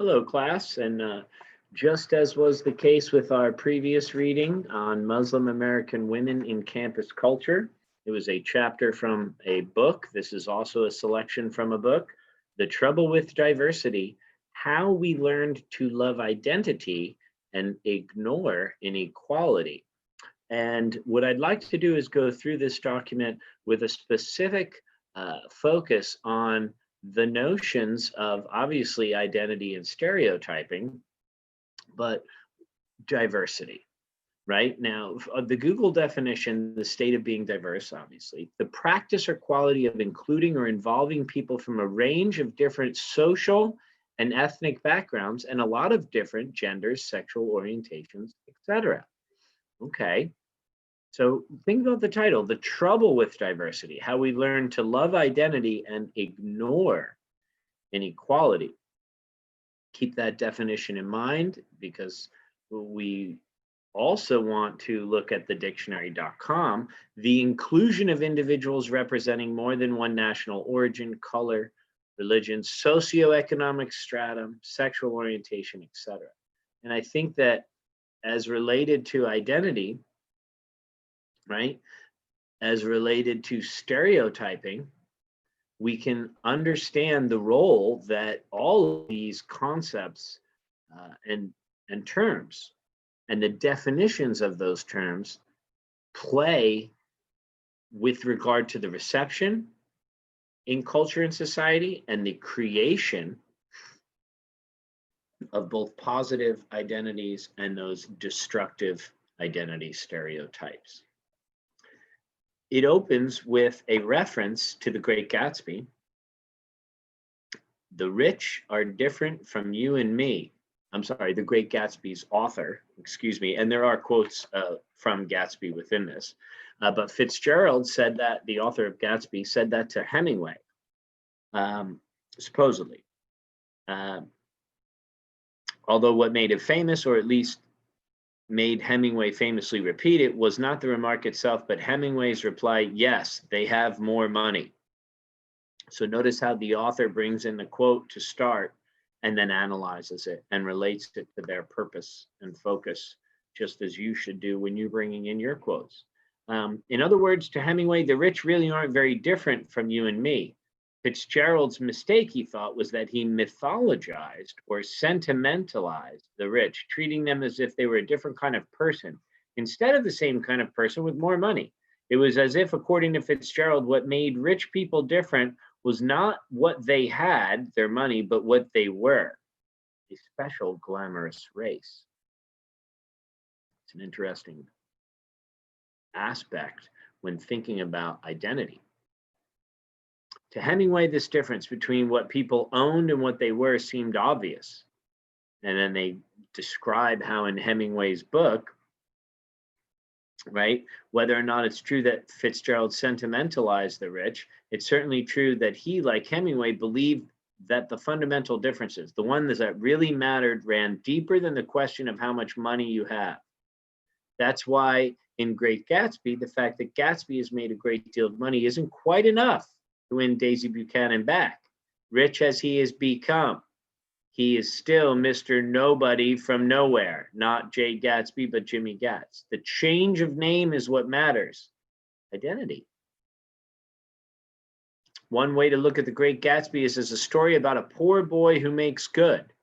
Hello, class. And just as was the case with our previous reading on Muslim American women in campus culture, it was a chapter from a book. This is also a selection from a book, The Trouble with Diversity, How We Learned to Love Identity and Ignore Inequality. And what I'd like to do is go through this document with a specific focus on the notions of obviously identity and stereotyping, but diversity. Right now, the Google definition, the state of being diverse, obviously, the practice or quality of including or involving people from a range of different social and ethnic backgrounds and a lot of different genders, sexual orientations, etc. Okay, so think about the title, The Trouble with Diversity, How We Learn to Love Identity and Ignore Inequality. Keep that definition in mind because we also want to look at the dictionary.com, the inclusion of individuals representing more than one national origin, color, religion, socioeconomic stratum, sexual orientation, etc. And I think that as related to identity, right, as related to stereotyping, we can understand the role that all of these concepts and terms and the definitions of those terms play with regard to the reception in culture and society and the creation of both positive identities and those destructive identity stereotypes. It opens with a reference to The Great Gatsby. The rich are different from you and me. I'm sorry, The Great Gatsby's author, excuse me, and there are quotes from Gatsby within this. But Fitzgerald said that, the author of Gatsby said that to Hemingway, supposedly. Although what made it famous, or at least made Hemingway famously repeat it, was not the remark itself, but Hemingway's reply, yes, they have more money. So notice how the author brings in the quote to start and then analyzes it and relates it to their purpose and focus, just as you should do when you're bringing in your quotes. In other words, to Hemingway, the rich really aren't very different from you and me. Fitzgerald's mistake, he thought, was that he mythologized or sentimentalized the rich, treating them as if they were a different kind of person instead of the same kind of person with more money. It was as if, according to Fitzgerald, what made rich people different was not what they had, their money, but what they were, a special glamorous race. It's an interesting aspect when thinking about identity. To Hemingway, this difference between what people owned and what they were seemed obvious. And then they describe how in Hemingway's book, right, whether or not it's true that Fitzgerald sentimentalized the rich, it's certainly true that he, like Hemingway, believed that the fundamental differences, the ones that really mattered, ran deeper than the question of how much money you have. That's why in Great Gatsby, the fact that Gatsby has made a great deal of money isn't quite enough to win Daisy Buchanan back. Rich as he has become, he is still Mr. Nobody from nowhere, not Jay Gatsby, but Jimmy Gatz. The change of name is what matters. Identity. One way to look at The Great Gatsby is as a story about a poor boy who makes good,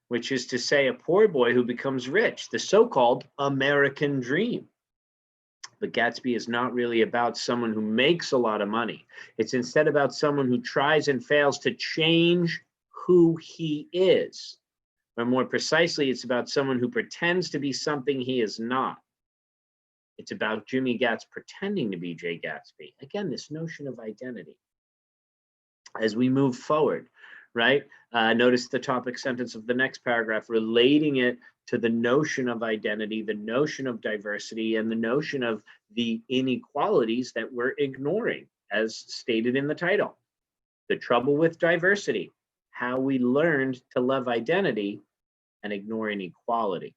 which is to say a poor boy who becomes rich, the so-called American dream. But Gatsby is not really about someone who makes a lot of money. It's instead about someone who tries and fails to change who he is. Or more precisely, it's about someone who pretends to be something he is not. It's about Jimmy Gatz pretending to be Jay Gatsby. Again, this notion of identity. As we move forward, right? Notice the topic sentence of the next paragraph, relating it to the notion of identity, the notion of diversity, and the notion of the inequalities that we're ignoring, as stated in the title. The Trouble with Diversity, How We Learned to Love Identity and Ignore Inequality.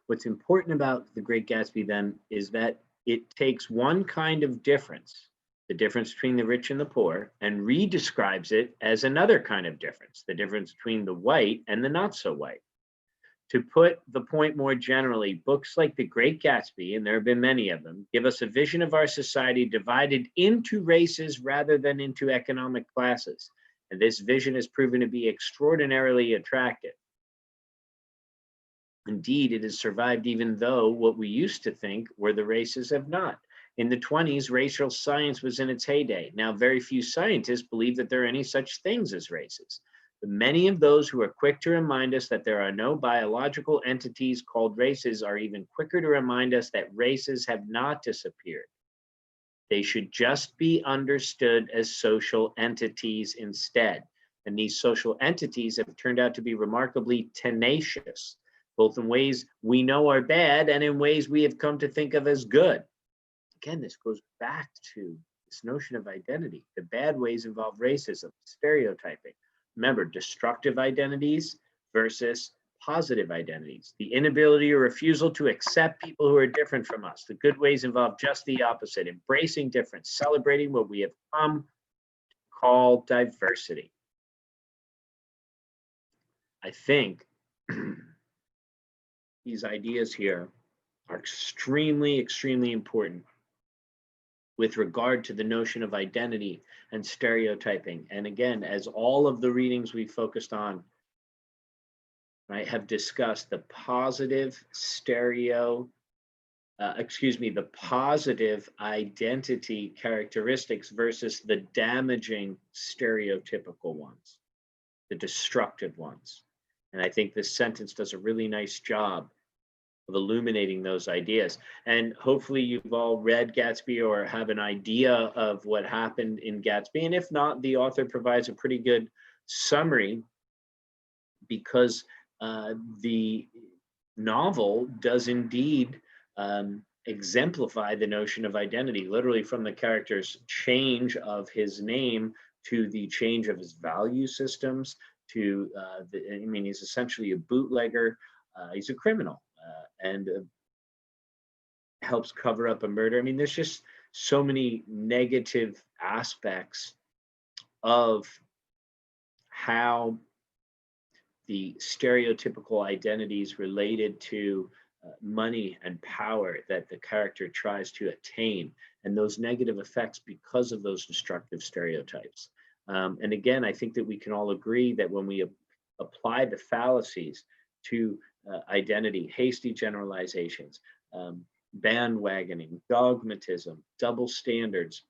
What's important about The Great Gatsby then is that it takes one kind of difference the difference between the rich and the poor, and redescribes it as another kind of difference, the difference between the white and the not so white. To put the point more generally, books like The Great Gatsby, and there have been many of them, give us a vision of our society divided into races rather than into economic classes. And this vision has proven to be extraordinarily attractive. Indeed, it has survived even though what we used to think were the races have not. In the 20s, racial science was in its heyday. Now, very few scientists believe that there are any such things as races. But many of those who are quick to remind us that there are no biological entities called races are even quicker to remind us that races have not disappeared. They should just be understood as social entities instead. And these social entities have turned out to be remarkably tenacious, both in ways we know are bad and in ways we have come to think of as good. Again, this goes back to this notion of identity. The bad ways involve racism, stereotyping. Remember, destructive identities versus positive identities. The inability or refusal to accept people who are different from us. The good ways involve just the opposite, embracing difference, celebrating what we have come to call diversity. I think these ideas here are extremely, extremely important with regard to the notion of identity and stereotyping. And again, as all of the readings we focused on, right, have discussed the positive the positive identity characteristics versus the damaging stereotypical ones, the destructive ones. And I think this sentence does a really nice job of illuminating those ideas. And hopefully you've all read Gatsby or have an idea of what happened in Gatsby. And if not, the author provides a pretty good summary, because the novel does indeed exemplify the notion of identity, literally from the character's change of his name to the change of his value systems to, he's essentially a bootlegger. He's a criminal. And helps cover up a murder. I mean, there's just so many negative aspects of how the stereotypical identities related to money and power that the character tries to attain, and those negative effects because of those destructive stereotypes. And again, I think that we can all agree that when we apply the fallacies to identity, hasty generalizations, bandwagoning, dogmatism, double standards,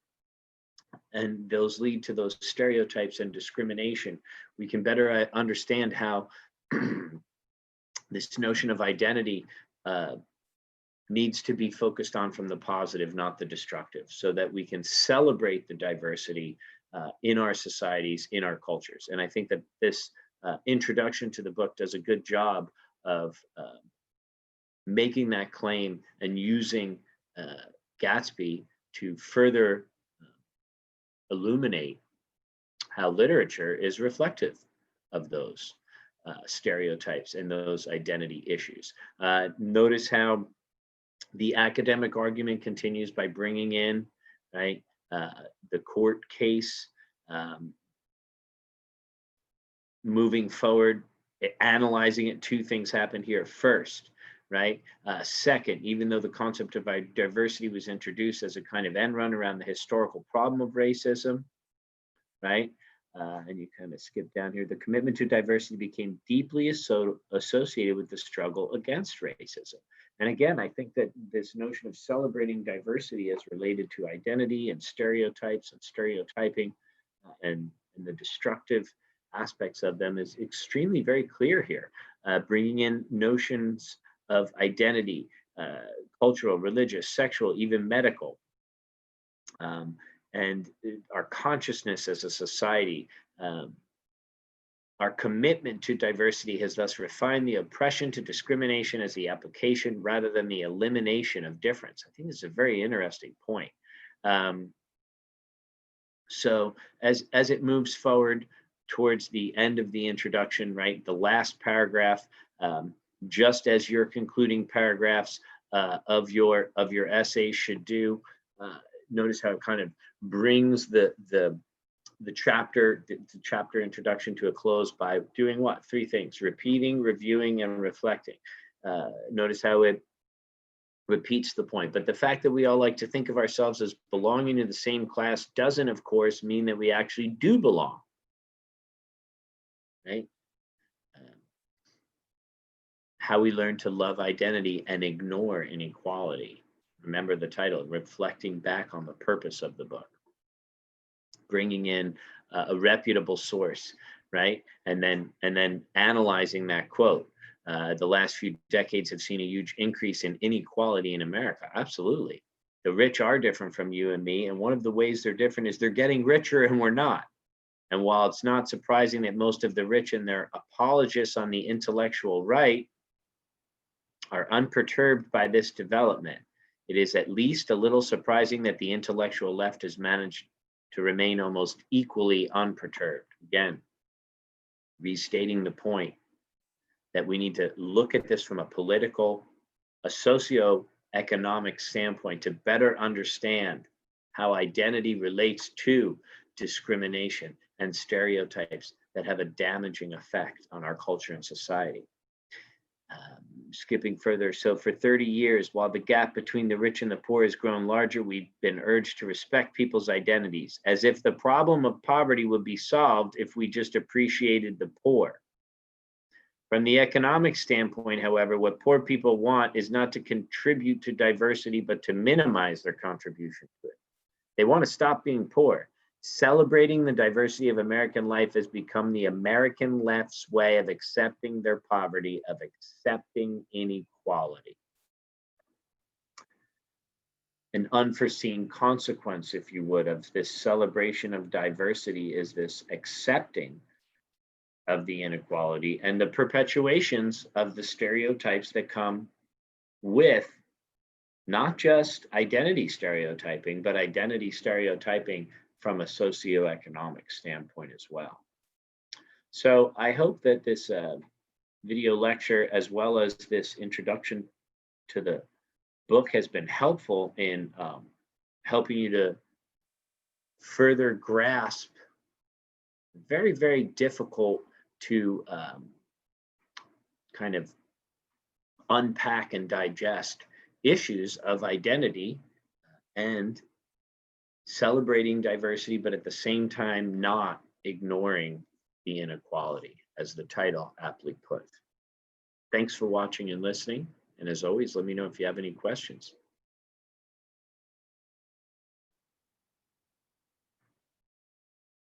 and those lead to those stereotypes and discrimination, we can better understand how this notion of identity needs to be focused on from the positive, not the destructive, so that we can celebrate the diversity in our societies, in our cultures. And I think that this introduction to the book does a good job of making that claim and using Gatsby to further illuminate how literature is reflective of those stereotypes and those identity issues. Notice how the academic argument continues by bringing in, right, the court case, moving forward, analyzing it. Two things happened here. First, right? Second, even though the concept of diversity was introduced as a kind of end run around the historical problem of racism, right? And you kind of skip down here, the commitment to diversity became deeply associated with the struggle against racism. And again, I think that this notion of celebrating diversity as related to identity and stereotypes and stereotyping and the destructive aspects of them is extremely very clear here, bringing in notions of identity, cultural, religious, sexual, even medical, and our consciousness as a society. Our commitment to diversity has thus refined the oppression to discrimination as the application rather than the elimination of difference. I think this is a very interesting point. So as it moves forward towards the end of the introduction, right, the last paragraph, just as your concluding paragraphs of your essay should do, notice how it kind of brings the chapter introduction to a close by doing what? Three things: repeating, reviewing, and reflecting. Notice how it repeats the point. But the fact that we all like to think of ourselves as belonging to the same class doesn't, of course, mean that we actually do belong, right? How we learn to love identity and ignore inequality. Remember the title, reflecting back on the purpose of the book. Bringing in a reputable source, right? And then analyzing that quote. The last few decades have seen a huge increase in inequality in America. Absolutely. The rich are different from you and me. And one of the ways they're different is they're getting richer and we're not. And while it's not surprising that most of the rich and their apologists on the intellectual right are unperturbed by this development, it is at least a little surprising that the intellectual left has managed to remain almost equally unperturbed. Again, restating the point that we need to look at this from a political, a socio-economic standpoint to better understand how identity relates to discrimination and stereotypes that have a damaging effect on our culture and society. Skipping further, so for 30 years, while the gap between the rich and the poor has grown larger, we've been urged to respect people's identities, as if the problem of poverty would be solved if we just appreciated the poor. From the economic standpoint, however, what poor people want is not to contribute to diversity, but to minimize their contribution to it. They want to stop being poor. Celebrating the diversity of American life has become the American left's way of accepting their poverty, of accepting inequality. An unforeseen consequence, if you would, of this celebration of diversity is this accepting of the inequality and the perpetuations of the stereotypes that come with not just identity stereotyping, but identity stereotyping from a socioeconomic standpoint as well. So I hope that this video lecture, as well as this introduction to the book, has been helpful in helping you to further grasp very, very difficult to kind of unpack and digest issues of identity and celebrating diversity, but at the same time not ignoring the inequality, as the title aptly put. Thanks for watching and listening. And as always, let me know if you have any questions.